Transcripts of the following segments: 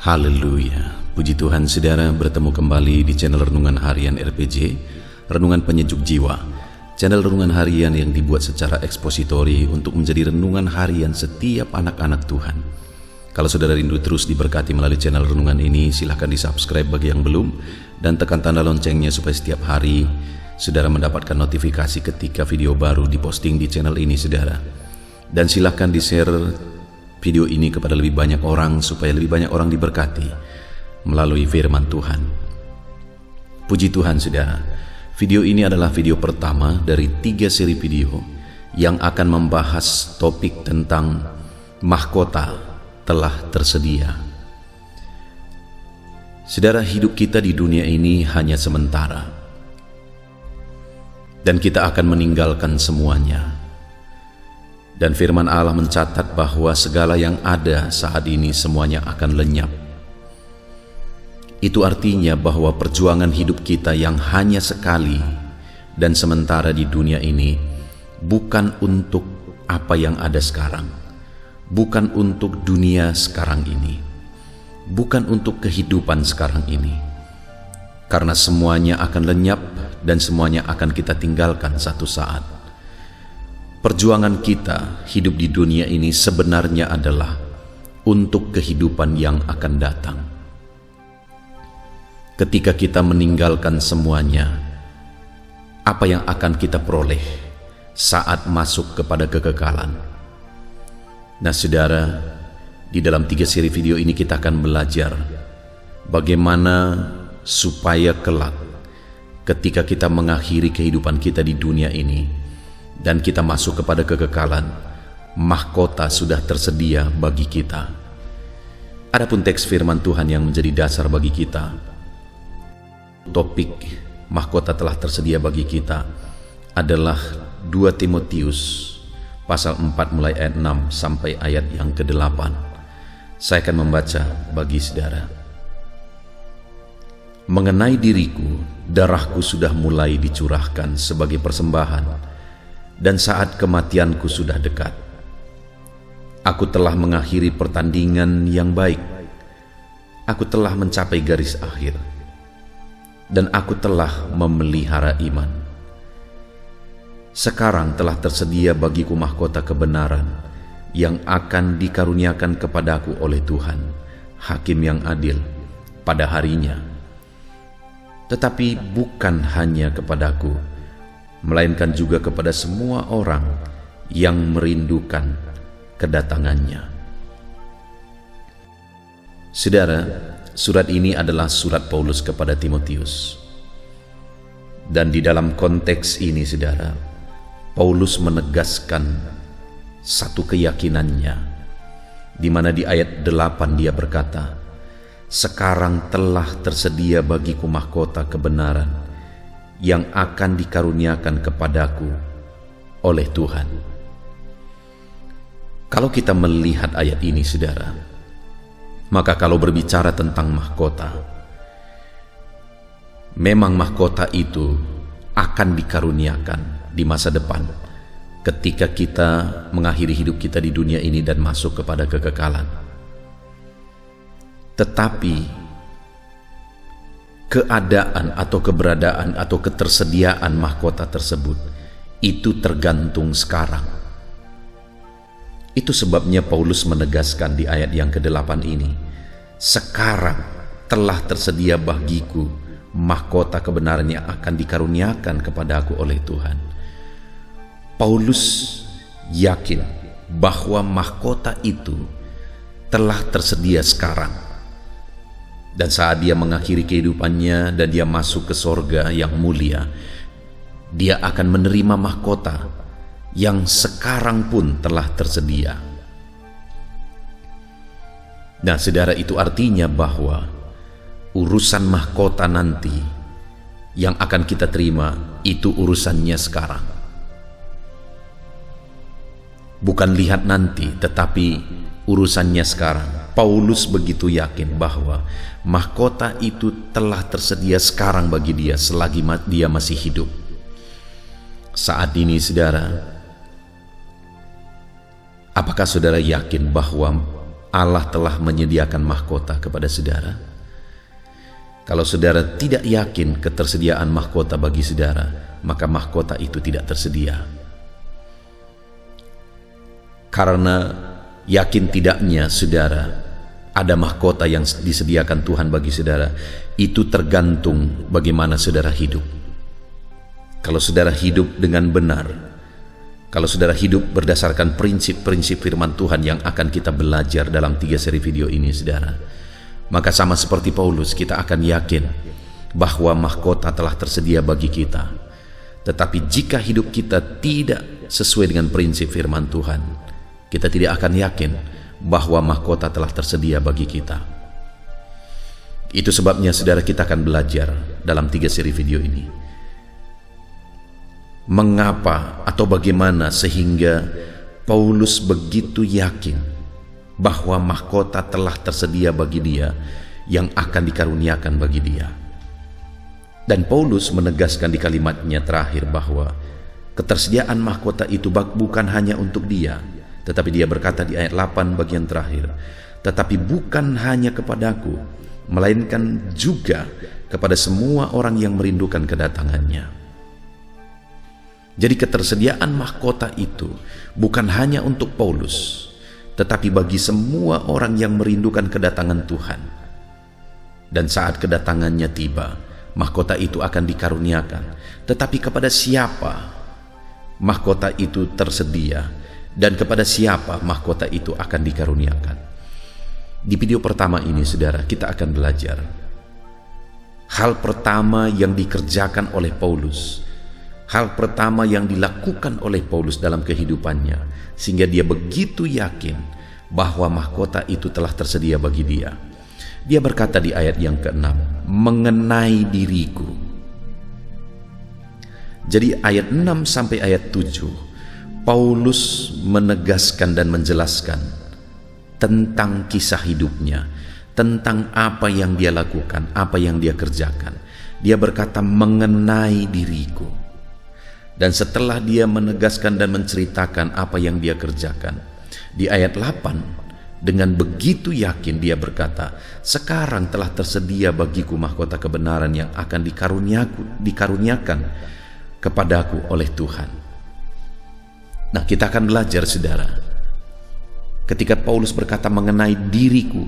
Haleluya, puji Tuhan saudara, bertemu kembali di channel Renungan Harian RPG, Renungan Penyejuk Jiwa. Channel Renungan Harian yang dibuat secara ekspositori untuk menjadi renungan harian setiap anak-anak Tuhan. Kalau saudara rindu terus diberkati melalui channel Renungan ini, silahkan di subscribe bagi yang belum, dan tekan tanda loncengnya supaya setiap hari saudara mendapatkan notifikasi ketika video baru diposting di channel ini saudara. Dan silahkan di share video ini kepada lebih banyak orang supaya lebih banyak orang diberkati melalui firman Tuhan. Puji Tuhan saudara, video ini adalah video pertama dari 3 seri video yang akan membahas topik tentang mahkota telah tersedia. Saudara, hidup kita di dunia ini hanya sementara, dan kita akan meninggalkan semuanya. Dan firman Allah mencatat bahwa segala yang ada saat ini semuanya akan lenyap. Itu artinya bahwa perjuangan hidup kita yang hanya sekali dan sementara di dunia ini bukan untuk apa yang ada sekarang, bukan untuk dunia sekarang ini, bukan untuk kehidupan sekarang ini, karena semuanya akan lenyap dan semuanya akan kita tinggalkan satu saat. Perjuangan kita hidup di dunia ini sebenarnya adalah untuk kehidupan yang akan datang. Ketika kita meninggalkan semuanya, apa yang akan kita peroleh saat masuk kepada kekekalan? Nah saudara, di dalam 3 seri video ini kita akan belajar bagaimana supaya kelak ketika kita mengakhiri kehidupan kita di dunia ini dan kita masuk kepada kekekalan, mahkota sudah tersedia bagi kita. Adapun teks firman Tuhan yang menjadi dasar bagi kita, topik mahkota telah tersedia bagi kita adalah 2 Timotius pasal 4 mulai ayat 6 sampai ayat yang ke-8. Saya akan membaca bagi saudara. Mengenai diriku, darahku sudah mulai dicurahkan sebagai persembahan, dan saat kematianku sudah dekat. Aku telah mengakhiri pertandingan yang baik. Aku telah mencapai garis akhir, dan aku telah memelihara iman. Sekarang telah tersedia bagiku mahkota kebenaran yang akan dikaruniakan kepadaku oleh Tuhan, Hakim yang adil, pada harinya. Tetapi bukan hanya kepadaku, melainkan juga kepada semua orang yang merindukan kedatangannya. Saudara, surat ini adalah surat Paulus kepada Timotius. Dan di dalam konteks ini saudara, Paulus menegaskan satu keyakinannya, di mana di ayat 8 dia berkata, "Sekarang telah tersedia bagiku mahkota kebenaran yang akan dikaruniakan kepadaku oleh Tuhan." Kalau kita melihat ayat ini saudara, maka kalau berbicara tentang mahkota, memang mahkota itu akan dikaruniakan di masa depan ketika kita mengakhiri hidup kita di dunia ini dan masuk kepada kekekalan. Tetapi keadaan atau keberadaan atau ketersediaan mahkota tersebut itu tergantung sekarang. Itu sebabnya Paulus menegaskan di ayat yang ke-8 ini, "Sekarang telah tersedia bagiku mahkota kebenaran yang akan dikaruniakan kepadaku oleh Tuhan." Paulus yakin bahwa mahkota itu telah tersedia sekarang. Dan saat dia mengakhiri kehidupannya dan dia masuk ke sorga yang mulia, dia akan menerima mahkota yang sekarang pun telah tersedia. Nah saudara, itu artinya bahwa urusan mahkota nanti yang akan kita terima itu urusannya sekarang. Bukan lihat nanti, tetapi urusannya sekarang. Paulus begitu yakin bahwa mahkota itu telah tersedia sekarang bagi dia selagi dia masih hidup. Saat ini saudara, Apakah saudara yakin bahwa Allah telah menyediakan mahkota kepada saudara? Kalau saudara tidak yakin ketersediaan mahkota bagi saudara, maka mahkota itu tidak tersedia. Karena yakin tidaknya saudara ada mahkota yang disediakan Tuhan bagi saudara, itu tergantung bagaimana saudara hidup. Kalau saudara hidup dengan benar, kalau saudara hidup berdasarkan prinsip-prinsip firman Tuhan yang akan kita belajar dalam 3 seri video ini saudara, maka sama seperti Paulus kita akan yakin bahwa mahkota telah tersedia bagi kita. Tetapi jika hidup kita tidak sesuai dengan prinsip firman Tuhan, kita tidak akan yakin bahwa mahkota telah tersedia bagi kita. Itu sebabnya saudara kita akan belajar dalam 3 seri video ini. Mengapa atau bagaimana sehingga Paulus begitu yakin bahwa mahkota telah tersedia bagi dia yang akan dikaruniakan bagi dia. Dan Paulus menegaskan di kalimatnya terakhir bahwa ketersediaan mahkota itu bukan hanya untuk dia, tetapi dia berkata di ayat 8 bagian terakhir, tetapi bukan hanya kepadaku, melainkan juga kepada semua orang yang merindukan kedatangannya. Jadi ketersediaan mahkota itu bukan hanya untuk Paulus, tetapi bagi semua orang yang merindukan kedatangan Tuhan. Dan saat kedatangannya tiba, mahkota itu akan dikaruniakan. Tetapi kepada siapa mahkota itu tersedia dan kepada siapa mahkota itu akan dikaruniakan? Di video pertama ini saudara, kita akan belajar hal pertama yang dikerjakan oleh Paulus, hal pertama yang dilakukan oleh Paulus dalam kehidupannya, sehingga dia begitu yakin bahwa mahkota itu telah tersedia bagi dia. Dia berkata di ayat yang ke-6, mengenai diriku. Jadi ayat 6 sampai ayat 7, Paulus menegaskan dan menjelaskan tentang kisah hidupnya, tentang apa yang dia lakukan, apa yang dia kerjakan. Dia berkata mengenai diriku. Dan setelah dia menegaskan dan menceritakan apa yang dia kerjakan, di ayat 8 dengan begitu yakin dia berkata, sekarang telah tersedia bagiku mahkota kebenaran yang akan dikaruniakan kepadaku oleh Tuhan. Nah, kita akan belajar saudara, ketika Paulus berkata mengenai diriku,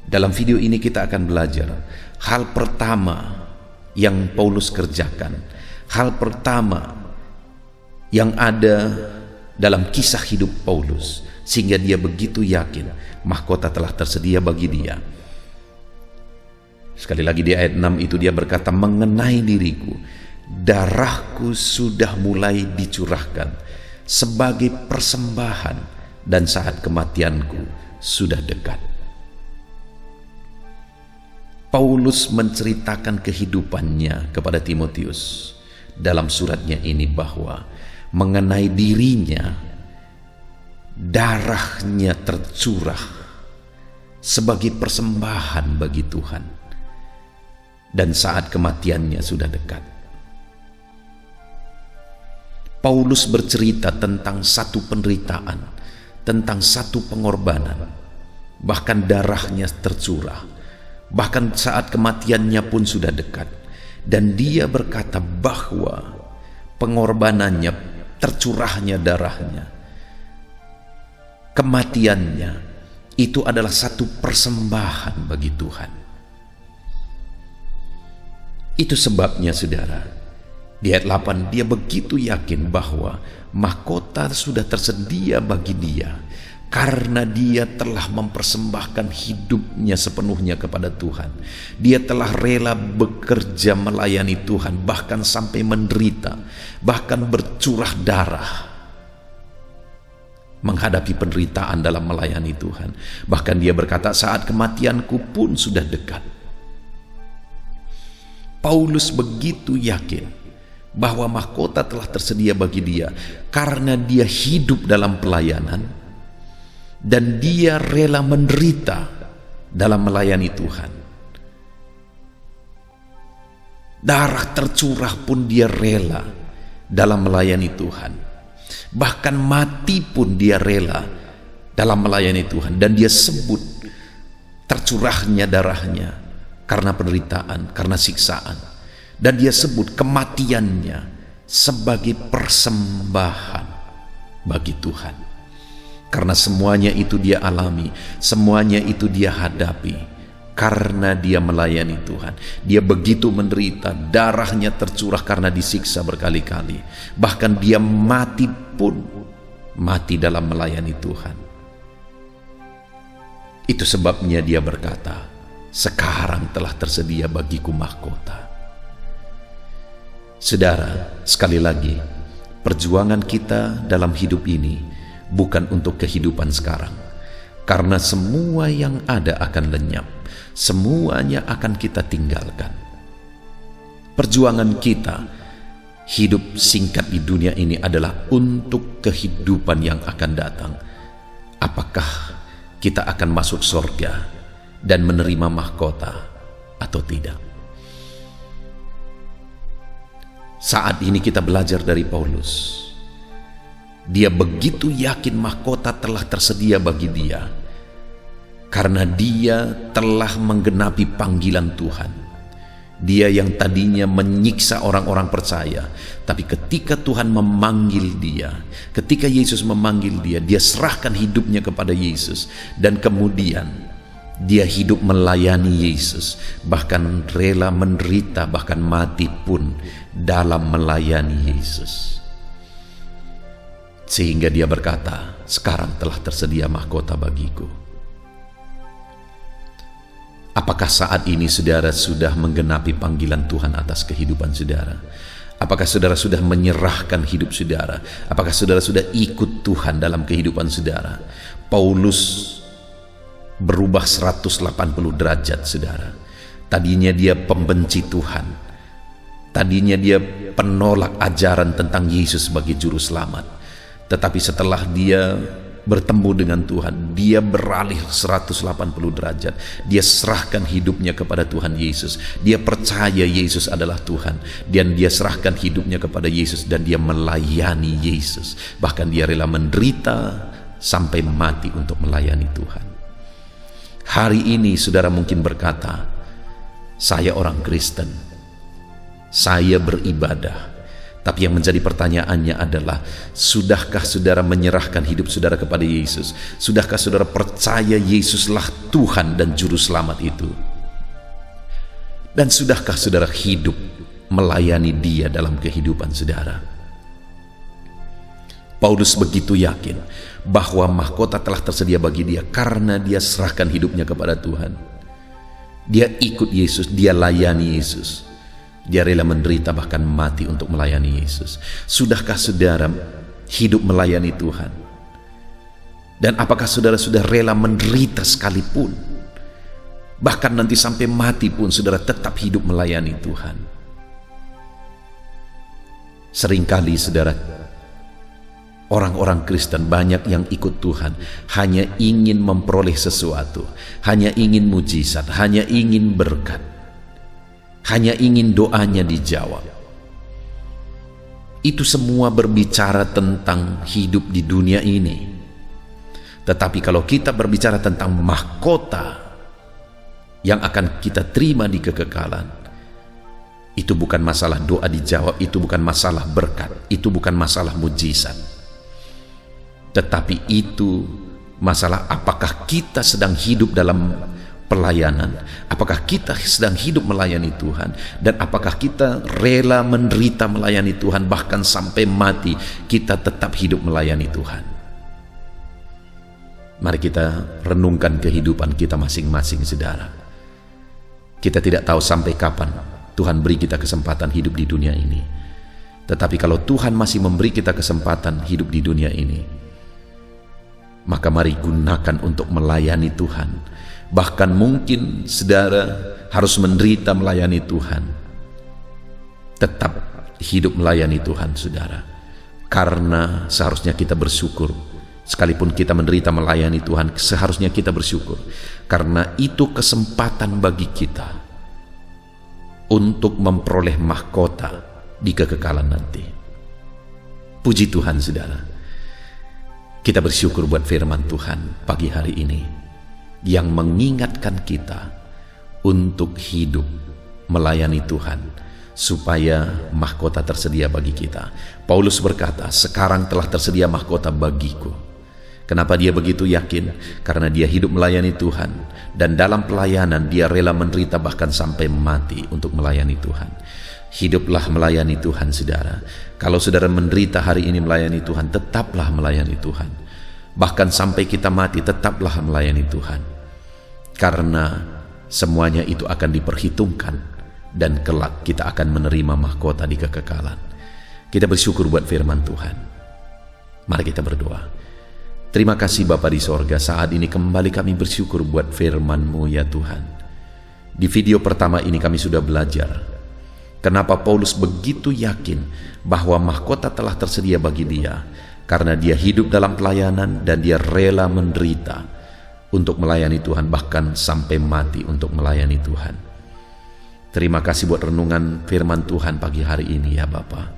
dalam video ini kita akan belajar hal pertama yang Paulus kerjakan, hal pertama yang ada dalam kisah hidup Paulus, sehingga dia begitu yakin mahkota telah tersedia bagi dia. Sekali lagi di ayat 6 itu dia berkata mengenai diriku, darahku sudah mulai dicurahkan sebagai persembahan dan saat kematianku sudah dekat. Paulus menceritakan kehidupannya kepada Timotius dalam suratnya ini bahwa mengenai dirinya, darahnya tercurah sebagai persembahan bagi Tuhan dan saat kematiannya sudah dekat. Paulus bercerita tentang satu penderitaan, tentang satu pengorbanan, bahkan darahnya tercurah, bahkan saat kematiannya pun sudah dekat. Dan dia berkata bahwa pengorbanannya, tercurahnya darahnya, kematiannya itu adalah satu persembahan bagi Tuhan. Itu sebabnya saudara, di ayat 8 dia begitu yakin bahwa mahkota sudah tersedia bagi dia karena dia telah mempersembahkan hidupnya sepenuhnya kepada Tuhan. Dia telah rela bekerja melayani Tuhan, bahkan sampai menderita, bahkan bercurah darah menghadapi penderitaan dalam melayani Tuhan. Bahkan dia berkata saat kematianku pun sudah dekat. Paulus begitu yakin bahwa mahkota telah tersedia bagi dia karena dia hidup dalam pelayanan dan dia rela menderita dalam melayani Tuhan. Darah tercurah pun dia rela dalam melayani Tuhan. Bahkan mati pun dia rela dalam melayani Tuhan, dan dia sebut tercurahnya darahnya karena penderitaan, karena siksaan, dan dia sebut kematiannya sebagai persembahan bagi Tuhan. Karena semuanya itu dia alami, semuanya itu dia hadapi, karena dia melayani Tuhan. Dia begitu menderita, darahnya tercurah karena disiksa berkali-kali. Bahkan dia mati pun mati dalam melayani Tuhan. Itu sebabnya dia berkata, sekarang telah tersedia bagiku mahkota. Saudara, sekali lagi, perjuangan kita dalam hidup ini bukan untuk kehidupan sekarang, karena semua yang ada akan lenyap, semuanya akan kita tinggalkan. Perjuangan kita hidup singkat di dunia ini adalah untuk kehidupan yang akan datang. Apakah kita akan masuk surga dan menerima mahkota atau tidak? Saat ini kita belajar dari Paulus. Dia begitu yakin mahkota telah tersedia bagi dia, karena dia telah menggenapi panggilan Tuhan. Dia yang tadinya menyiksa orang-orang percaya, tapi ketika Tuhan memanggil dia, ketika Yesus memanggil dia, dia serahkan hidupnya kepada Yesus, dan kemudian dia hidup melayani Yesus, bahkan rela menderita, bahkan mati pun dalam melayani Yesus. Sehingga dia berkata, sekarang telah tersedia mahkota bagiku. Apakah saat ini saudara sudah menggenapi panggilan Tuhan atas kehidupan saudara? Apakah saudara sudah menyerahkan hidup saudara? Apakah saudara sudah ikut Tuhan dalam kehidupan saudara? Paulus berubah 180 derajat, saudara. Tadinya dia pembenci Tuhan, tadinya dia penolak ajaran tentang Yesus sebagai juru selamat. Tetapi setelah dia bertemu dengan Tuhan, dia beralih 180 derajat. Dia serahkan hidupnya kepada Tuhan Yesus. Dia percaya Yesus adalah Tuhan, dan dia serahkan hidupnya kepada Yesus, dan dia melayani Yesus. Bahkan dia rela menderita sampai mati untuk melayani Tuhan. Hari ini saudara mungkin berkata, saya orang Kristen, saya beribadah. Tapi yang menjadi pertanyaannya adalah, sudahkah saudara menyerahkan hidup saudara kepada Yesus? Sudahkah saudara percaya Yesuslah Tuhan dan Juru Selamat itu? Dan sudahkah saudara hidup melayani Dia dalam kehidupan saudara? Paulus begitu yakin bahwa mahkota telah tersedia bagi dia karena dia serahkan hidupnya kepada Tuhan. Dia ikut Yesus, dia layani Yesus. Dia rela menderita bahkan mati untuk melayani Yesus. Sudahkah saudara hidup melayani Tuhan? Dan apakah saudara sudah rela menderita sekalipun? Bahkan nanti sampai mati pun saudara tetap hidup melayani Tuhan. Seringkali saudara, orang-orang Kristen banyak yang ikut Tuhan hanya ingin memperoleh sesuatu, hanya ingin mujizat, hanya ingin berkat, hanya ingin doanya dijawab. Itu semua berbicara tentang hidup di dunia ini. Tetapi kalau kita berbicara tentang mahkota yang akan kita terima di kekekalan, itu bukan masalah doa dijawab, itu bukan masalah berkat, itu bukan masalah mujizat. Tetapi itu masalah apakah kita sedang hidup dalam pelayanan, apakah kita sedang hidup melayani Tuhan, dan apakah kita rela menderita melayani Tuhan, bahkan sampai mati kita tetap hidup melayani Tuhan. Mari kita renungkan kehidupan kita masing-masing, saudara. Kita tidak tahu sampai kapan Tuhan beri kita kesempatan hidup di dunia ini. Tetapi kalau Tuhan masih memberi kita kesempatan hidup di dunia ini, maka mari gunakan untuk melayani Tuhan. Bahkan mungkin saudara harus menderita melayani Tuhan, tetap hidup melayani Tuhan, saudara. Karena seharusnya kita bersyukur. Sekalipun kita menderita melayani Tuhan, seharusnya kita bersyukur. Karena itu kesempatan bagi kita untuk memperoleh mahkota di kekekalan nanti. Puji Tuhan, saudara. Kita bersyukur buat firman Tuhan pagi hari ini yang mengingatkan kita untuk hidup melayani Tuhan supaya mahkota tersedia bagi kita. Paulus berkata, sekarang telah tersedia mahkota bagiku. Kenapa dia begitu yakin? Karena dia hidup melayani Tuhan, dan dalam pelayanan dia rela menderita bahkan sampai mati untuk melayani Tuhan. Hiduplah melayani Tuhan, saudara. Kalau saudara menderita hari ini melayani Tuhan, tetaplah melayani Tuhan. Bahkan sampai kita mati, tetaplah melayani Tuhan. Karena semuanya itu akan diperhitungkan, dan kelak kita akan menerima mahkota di kekekalan. Kita bersyukur buat firman Tuhan. Mari kita berdoa. Terima kasih Bapa di sorga, saat ini kembali kami bersyukur buat firman-Mu ya Tuhan. Di video pertama ini kami sudah belajar kenapa Paulus begitu yakin bahwa mahkota telah tersedia bagi dia, karena dia hidup dalam pelayanan dan dia rela menderita untuk melayani Tuhan, bahkan sampai mati untuk melayani Tuhan. Terima kasih buat renungan firman Tuhan pagi hari ini ya Bapa.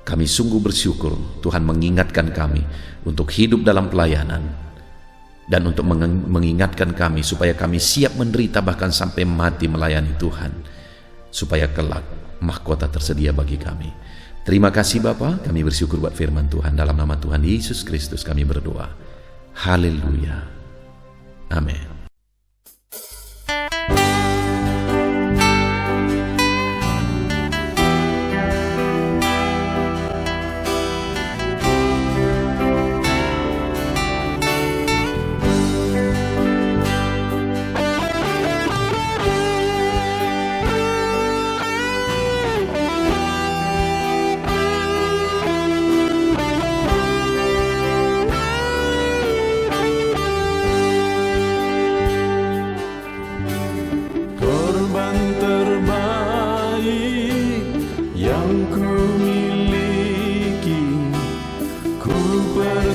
Kami sungguh bersyukur Tuhan mengingatkan kami untuk hidup dalam pelayanan dan untuk mengingatkan kami supaya kami siap menderita bahkan sampai mati melayani Tuhan, supaya kelak mahkota tersedia bagi kami. Terima kasih Bapa, kami bersyukur buat firman Tuhan. Dalam nama Tuhan Yesus Kristus kami berdoa. Haleluya. Amin.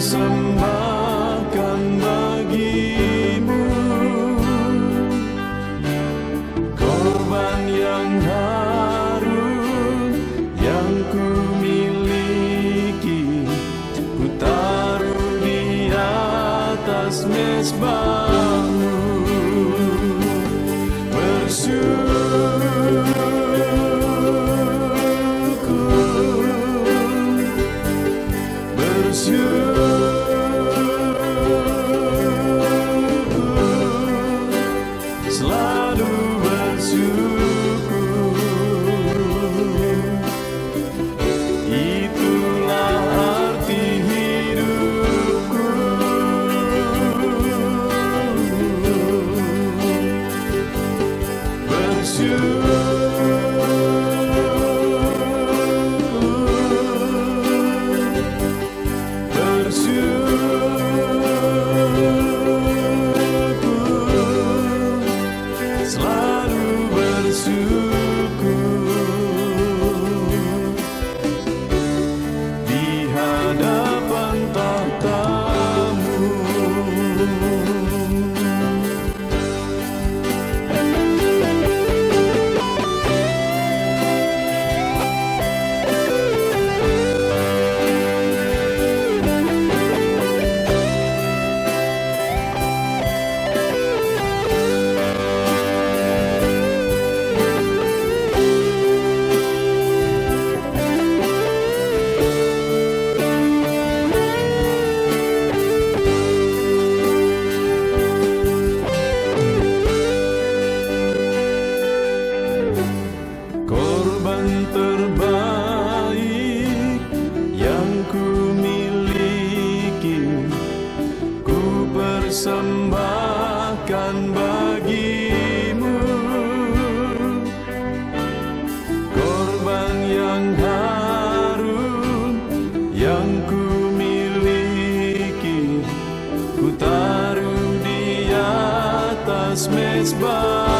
Persembahkan bagimu korban yang harum yang ku miliki, ku taruh di atas mezbahmu. Selalu bersyukur, itulah arti hidupku. Selalu bersyukur di hadapan tahta-Mu. Korban terbaik yang ku miliki, ku persembahkan bagimu. Korban yang harum yang ku miliki, ku taruh di atas mezbah.